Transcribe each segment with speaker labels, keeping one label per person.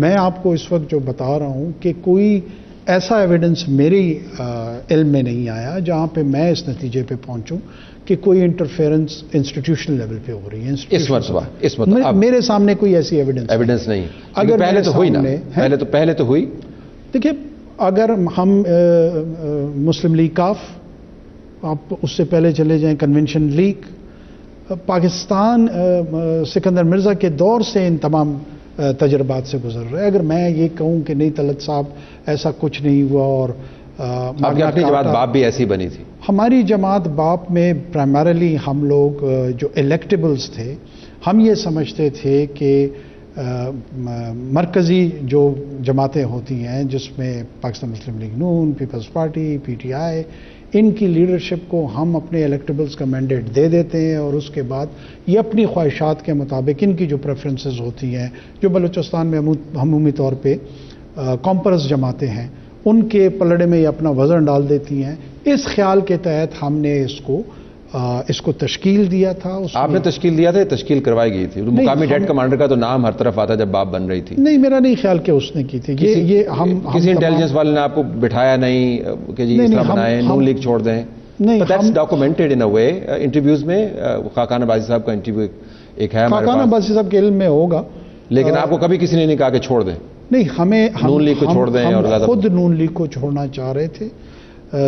Speaker 1: میں آپ کو اس وقت جو بتا رہا ہوں کہ کوئی ایسا ایویڈنس میری علم میں نہیں آیا جہاں پہ میں اس نتیجے پہ پہنچوں کہ کوئی انٹرفیئرنس انسٹیٹیوشنل لیول پہ ہو رہی ہے.
Speaker 2: اس مرتبہ
Speaker 1: میرے سامنے کوئی ایسی ایویڈنس
Speaker 2: نہیں. اگر پہلے تو ہوئی نا, پہلے تو ہوئی.
Speaker 1: دیکھیے, اگر ہم مسلم لیگ کاف, آپ اس سے پہلے چلے جائیں کنونشن لیگ, پاکستان سکندر مرزا کے دور سے ان تمام تجربات سے گزر رہے. اگر میں یہ کہوں کہ نہیں طلعت صاحب ایسا کچھ نہیں ہوا اور
Speaker 2: آپ کی اپنی جماعت باپ بھی ایسی بنی تھی.
Speaker 1: ہماری جماعت باپ میں پرائمریلی ہم لوگ جو الیکٹیبلز تھے, ہم یہ سمجھتے تھے کہ مرکزی جو جماعتیں ہوتی ہیں جس میں Pakistan Muslim League Noon, Peoples Party, P T I, ان کی لیڈرشپ کو ہم اپنے الیکٹیبلز کا مینڈیٹ دے دیتے ہیں اور اس کے بعد یہ اپنی خواہشات کے مطابق ان کی جو پریفرنسز ہوتی ہیں, جو بلوچستان میں عمومی طور پہ کامپرس جماعتیں ہیں, ان کے پلڑے میں یہ اپنا وزن ڈال دیتی ہیں. اس خیال کے تحت ہم نے اس کو تشکیل دیا تھا.
Speaker 2: آپ نے تشکیل دیا تھا, تشکیل کروائی گئی تھی؟ مقامی ڈیٹ کمانڈر کا تو نام ہر طرف آتا جب باپ بن رہی تھی.
Speaker 1: نہیں, میرا نہیں خیال کہ اس نے کی تھی. یہ ہم
Speaker 2: کسی انٹیلیجنس والے نے آپ کو بٹھایا نہیں کہ جی اس طرح بنائیں, نون لیگ چھوڑ دیں؟
Speaker 1: نہیں,
Speaker 2: that's documented in a way. Interviews میں خاقان عباسی صاحب کا انٹرویو ایک ہے,
Speaker 1: خاقان عباسی صاحب کے علم میں ہوگا,
Speaker 2: لیکن آپ کو کبھی کسی نے نہیں کہا کہ چھوڑ دیں.
Speaker 1: نہیں,
Speaker 2: نون لیگ کو چھوڑ دیں.
Speaker 1: ہم خود نون لیگ کو چھوڑنا چاہ رہے تھے.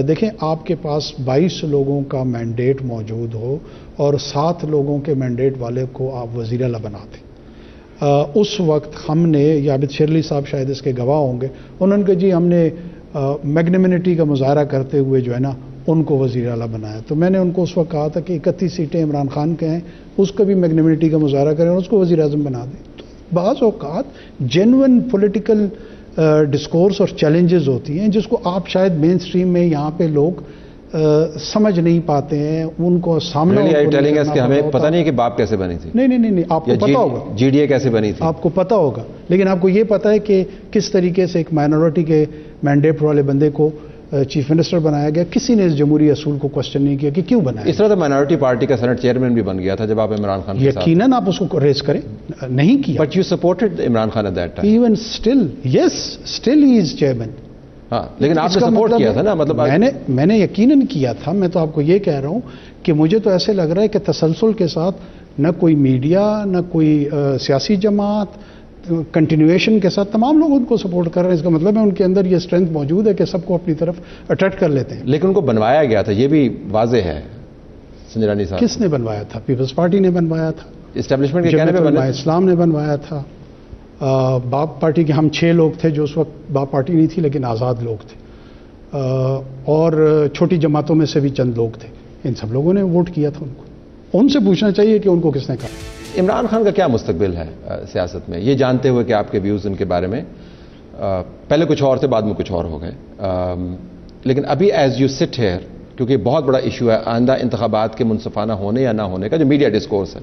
Speaker 1: دیکھیں, آپ کے پاس 22 لوگوں کا مینڈیٹ موجود ہو اور 7 لوگوں کے مینڈیٹ والے کو آپ وزیر اعلیٰ بنا دیں. اس وقت ہم نے, یا عابد شیرلی صاحب شاید اس کے گواہ ہوں گے, انہوں نے کہا جی ہم نے میگنیمنٹی کا مظاہرہ کرتے ہوئے جو ہے نا ان کو وزیر اعلیٰ بنایا. تو میں نے ان کو اس وقت کہا تھا کہ 31 سیٹیں عمران خان کے ہیں, اس کا بھی میگنیمنٹی کا مظاہرہ کریں اور اس کو وزیر اعظم بنا دیں. تو بعض اوقات جینون پولیٹیکل ڈسکورس اور چیلنجز ہوتی ہیں جس کو آپ شاید مین سٹریم میں یہاں پہ لوگ سمجھ نہیں پاتے ہیں, ان کو سامنا
Speaker 2: کہ ہمیں پتہ نہیں کہ باپ کیسے بنی تھی.
Speaker 1: نہیں, آپ کو پتا ہوگا
Speaker 2: جی ڈی اے کیسے بنی تھی,
Speaker 1: آپ کو پتا ہوگا, لیکن آپ کو یہ پتا ہے کہ کس طریقے سے ایک مائنورٹی کے مینڈیٹ والے بندے کو چیف منسٹر بنایا گیا. کسی نے اس جمہوری اصول کو کوشچن نہیں کیا کہ کیوں بنایا.
Speaker 2: اس طرح تو مائنورٹی پارٹی کا سینٹ چیئرمین بھی بن گیا تھا جب آپ عمران خان کے ساتھ.
Speaker 1: یقیناً آپ اس کو ریز کریں, نہیں کیا.
Speaker 2: But you supported Imran Khan at that time.
Speaker 1: Even still, yes, still ہی از چیئرمین.
Speaker 2: ہاں, لیکن آپ نے سپورٹ کیا تھا نا. مطلب
Speaker 1: میں نے یقیناً کیا تھا. میں تو آپ کو یہ کہہ رہا ہوں کہ مجھے تو ایسے لگ رہا ہے کہ تسلسل کے ساتھ نہ کوئی میڈیا, نہ کوئی سیاسی جماعت, کنٹینیویشن کے ساتھ تمام لوگ ان کو سپورٹ کر رہے ہیں. اس کا مطلب ہے ان کے اندر یہ اسٹرینتھ موجود ہے کہ سب کو اپنی طرف اٹریکٹ کر لیتے ہیں.
Speaker 2: لیکن ان کو بنوایا گیا تھا, یہ بھی واضح ہے سنجرانی صاحب.
Speaker 1: کس نے بنوایا تھا؟ پیپلز پارٹی نے بنوایا تھا,
Speaker 2: اسٹیبلشمنٹ کے کہنے پہ
Speaker 1: اسلام نے بنوایا تھا. باپ پارٹی کے ہم 6 لوگ تھے جو اس وقت باپ پارٹی نہیں تھی لیکن آزاد لوگ تھے, اور چھوٹی جماعتوں میں سے بھی چند لوگ تھے. ان سب لوگوں نے ووٹ کیا تھا. ان کو ان سے پوچھنا چاہیے کہ ان کو کس نے کہا.
Speaker 2: عمران خان کا کیا مستقبل ہے سیاست میں, یہ جانتے ہوئے کہ آپ کے ویوز ان کے بارے میں پہلے کچھ اور تھے, بعد میں کچھ اور ہو گئے, لیکن ابھی ایز یو سٹ ہیئر, کیونکہ بہت بڑا ایشو ہے آئندہ انتخابات کے منصفانہ ہونے یا نہ ہونے کا جو میڈیا ڈسکورس ہے,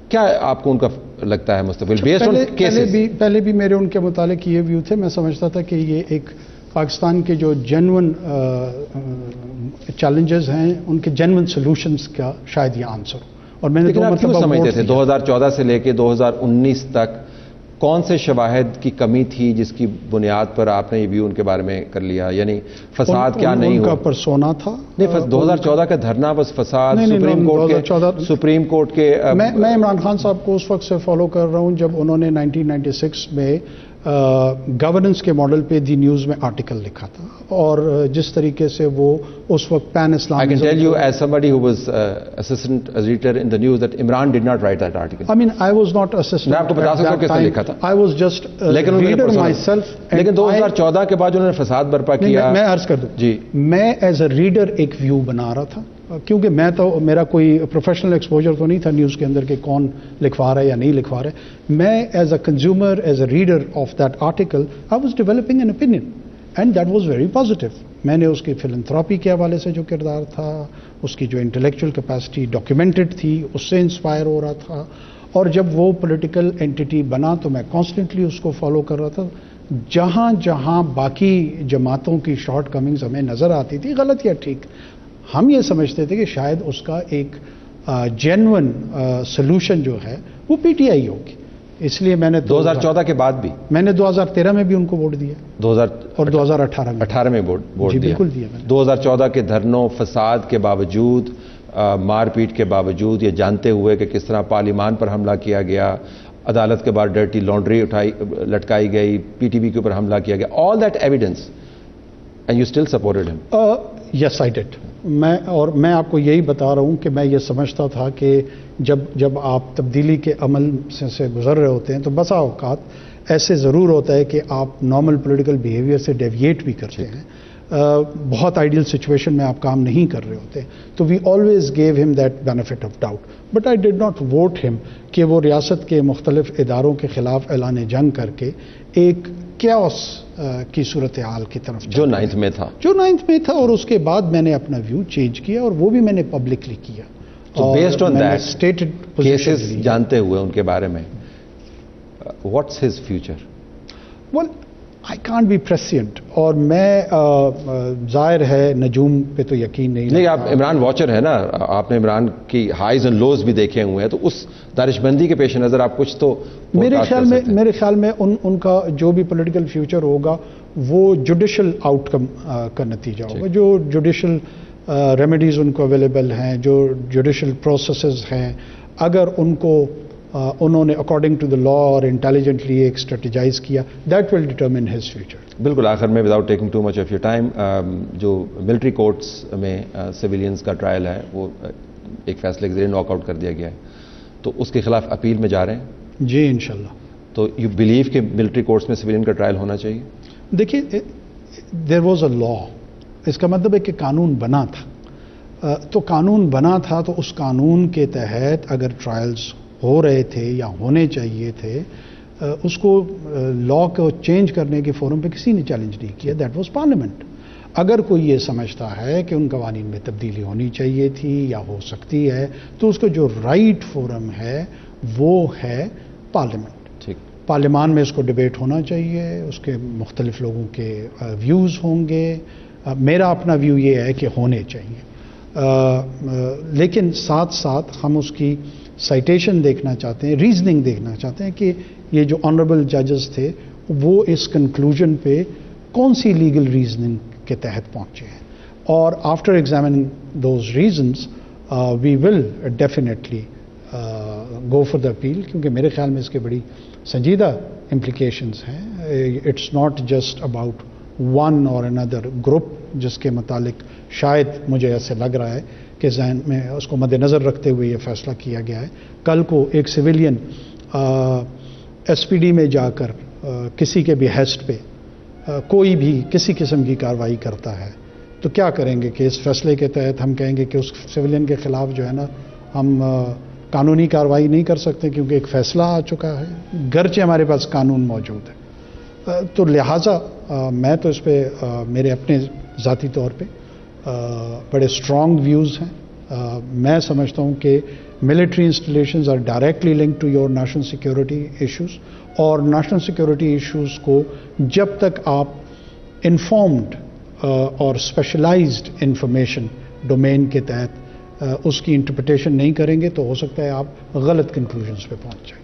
Speaker 2: کیا آپ کو ان کا لگتا ہے مستقبل؟
Speaker 1: پہلے بھی میرے ان کے متعلق یہ ویو تھے. میں سمجھتا تھا کہ یہ ایک پاکستان کے جو جینون چیلنجز ہیں ان کے جینون سولوشنز کا شاید یہ آنسر ہو. اور میں نے
Speaker 2: کیوں سمجھتے تھے 2014 سے لے کے 2019 تک کون سے شواہد کی کمی تھی جس کی بنیاد پر آپ نے یہ ویو ان کے بارے میں کر لیا؟ یعنی فساد کیا نہیں ہوا؟
Speaker 1: ان کا پرسونا تھا.
Speaker 2: نہیں, 2014 کا دھرنا بس فساد, سپریم کورٹ کے.
Speaker 1: میں عمران خان صاحب کو اس وقت سے فالو کر رہا ہوں جب انہوں نے 1996 میں گورننس کے ماڈل پہ دی نیوز میں آرٹیکل لکھا تھا, اور جس طریقے سے وہ اس وقت پین اسلام.
Speaker 2: I can tell you as somebody who was assistant editor in the news that Imran did not write that article.
Speaker 1: I mean, I was not assistant.
Speaker 2: میں آپ کو بتا سکتا ہوں کس نے لکھا تھا.
Speaker 1: I was just a reader myself.
Speaker 2: لیکن 2014 کے بعد انہوں نے فساد برپا کیا.
Speaker 1: میں عرض کر دوں
Speaker 2: جی,
Speaker 1: میں ایز اے ریڈر ایک ویو بنا رہا تھا, کیونکہ میں تو میرا کوئی پروفیشنل ایکسپوجر تو نہیں تھا نیوز کے اندر کہ کون لکھوا رہا ہے یا نہیں لکھوا رہا ہے. میں as a consumer, as a reader of that article, I was developing an opinion and that was very positive. میں نے اس کی فلنتھراپی کے حوالے سے جو کردار تھا, اس کی جو انٹلیکچوئل کیپیسٹی ڈاکیومنٹڈ تھی, اس سے انسپائر ہو رہا تھا. اور جب وہ پولیٹیکل اینٹی بنا تو میں کانسٹنٹلی اس کو فالو کر رہا تھا. جہاں جہاں باقی جماعتوں کی شارٹ کمنگز ہمیں نظر آتی تھی, غلط یا ٹھیک, ہم یہ سمجھتے تھے کہ شاید اس کا ایک جینون سلوشن جو ہے وہ پی ٹی آئی ہوگی. اس لیے میں نے
Speaker 2: 2014 کے بعد بھی
Speaker 1: میں نے 2013 میں بھی ان کو ووٹ دیا
Speaker 2: 2018
Speaker 1: اور 2018
Speaker 2: میں ووٹ
Speaker 1: جی
Speaker 2: دیا.
Speaker 1: بالکل دیا میں نے.
Speaker 2: 2014 کے دھرنوں فساد کے باوجود مار پیٹ کے باوجود یہ جانتے ہوئے کہ کس طرح پارلیمان پر حملہ کیا گیا, عدالت کے بعد ڈرٹی لانڈری لٹکائی گئی, پی ٹی وی کے اوپر حملہ کیا گیا, all that evidence and you still supported ہم.
Speaker 1: یس آئی ڈیڈ. میں آپ کو یہی بتا رہا ہوں کہ میں یہ سمجھتا تھا کہ جب آپ تبدیلی کے عمل سے گزر رہے ہوتے ہیں تو بسا اوقات ایسے ضرور ہوتا ہے کہ آپ نارمل پولیٹیکل بیہیویئر سے ڈیویٹ بھی کرتے ہیں. بہت آئیڈیل سچویشن میں آپ کام نہیں کر رہے ہوتے, تو وی آلویز گیو ہم that benefit of doubt, but I did not vote ہم کہ وہ ریاست کے مختلف اداروں کے خلاف اعلان جنگ کر کے ایک کیوس کی صورتحال کی طرف
Speaker 2: جو 9th میں تھا,
Speaker 1: اور اس کے بعد میں نے اپنا ویو چینج کیا اور وہ بھی میں نے پبلکلی کیا.
Speaker 2: Based on that
Speaker 1: stated
Speaker 2: cases جانتے ہوئے ان کے بارے میں what's his future?
Speaker 1: Well I can't be present, اور میں ظاہر ہے نجوم پہ تو یقین نہیں.
Speaker 2: آپ عمران واچر ہے نا, آپ نے عمران کی ہائیز اینڈ لوز بھی دیکھے ہوئے ہیں, تو اس دانش مندی کے پیش نظر آپ کچھ تو
Speaker 1: میرے خیال میں ان کا جو بھی پولیٹیکل فیوچر ہوگا وہ جوڈیشل آؤٹ کم کا نتیجہ ہوگا. جو جوڈیشل ریمیڈیز ان کو اویلیبل ہیں, جو جوڈیشل پروسیسز ہیں, اگر ان کو انہوں نے اکارڈنگ ٹو دا لا اور انٹیلیجنٹلی ایک اسٹریٹجائز کیا, that will determine his future.
Speaker 2: بالکل. آخر میں without taking too much of your time, جو ملٹری کورٹس میں سویلینز کا ٹرائل ہے وہ ایک فیصلے کے ذریعے ناک آؤٹ کر دیا گیا ہے, تو اس کے خلاف اپیل میں جا رہے ہیں؟
Speaker 1: جی انشاءاللہ.
Speaker 2: تو یو بلیو کہ ملٹری کورٹس میں سویلین کا ٹرائل ہونا چاہیے؟
Speaker 1: دیکھیے, دیر واز اے لا, اس کا مطلب ہے کہ قانون بنا تھا, تو قانون بنا تھا تو اس قانون کے تحت اگر ٹرائلز ہو رہے تھے یا ہونے چاہیے تھے, اس کو لا کو چینج کرنے کے فورم پہ کسی نے چیلنج نہیں کیا. That was parliament. اگر کوئی یہ سمجھتا ہے کہ ان قوانین میں تبدیلی ہونی چاہیے تھی یا ہو سکتی ہے, تو اس کا جو رائٹ فورم ہے وہ ہے پارلیمنٹ. پارلیمان میں اس کو ڈبیٹ ہونا چاہیے, اس کے مختلف لوگوں کے ویوز ہوں گے. میرا اپنا ویو یہ ہے کہ ہونے چاہیے, لیکن ساتھ ساتھ ہم اس کی سائٹیشن دیکھنا چاہتے ہیں, ریزننگ دیکھنا چاہتے ہیں کہ یہ جو آنریبل ججز تھے وہ اس کنکلوژن پہ کون سی لیگل ریزننگ کے تحت پہنچے ہیں. اور after examining those reasons we will definitely go for the appeal, کیونکہ میرے خیال میں اس کے بڑی سنجیدہ امپلیکیشنز ہیں. It's not just about one اور اندر گروپ, جس کے متعلق شاید مجھے ایسے لگ رہا ہے کہ ذہن میں اس کو مد نظر رکھتے ہوئے یہ فیصلہ کیا گیا ہے. کل کو ایک سویلین ایس پی ڈی میں جا کر کسی کے بھی ہیسٹ پہ کوئی بھی کسی قسم کی کارروائی کرتا ہے, تو کیا کریں گے کہ اس فیصلے کے تحت ہم کہیں گے کہ اس سویلین کے خلاف جو ہے نا ہم قانونی کارروائی نہیں کر سکتے کیونکہ ایک فیصلہ آ چکا ہے, گرچہ ہمارے پاس قانون موجود ہے. تو لہٰذا میں تو اس پہ میرے اپنے ذاتی طور پہ بڑے اسٹرانگ ویوز ہیں. میں سمجھتا ہوں کہ military installations are directly link to your national security issues, اور نیشنل سیکورٹی ایشوز کو جب تک آپ انفارمڈ اور اسپیشلائزڈ انفارمیشن ڈومین کے تحت اس کی انٹرپریٹیشن نہیں کریں گے تو ہو سکتا ہے آپ غلط کنکلوژنس پہ پہنچ جائیں.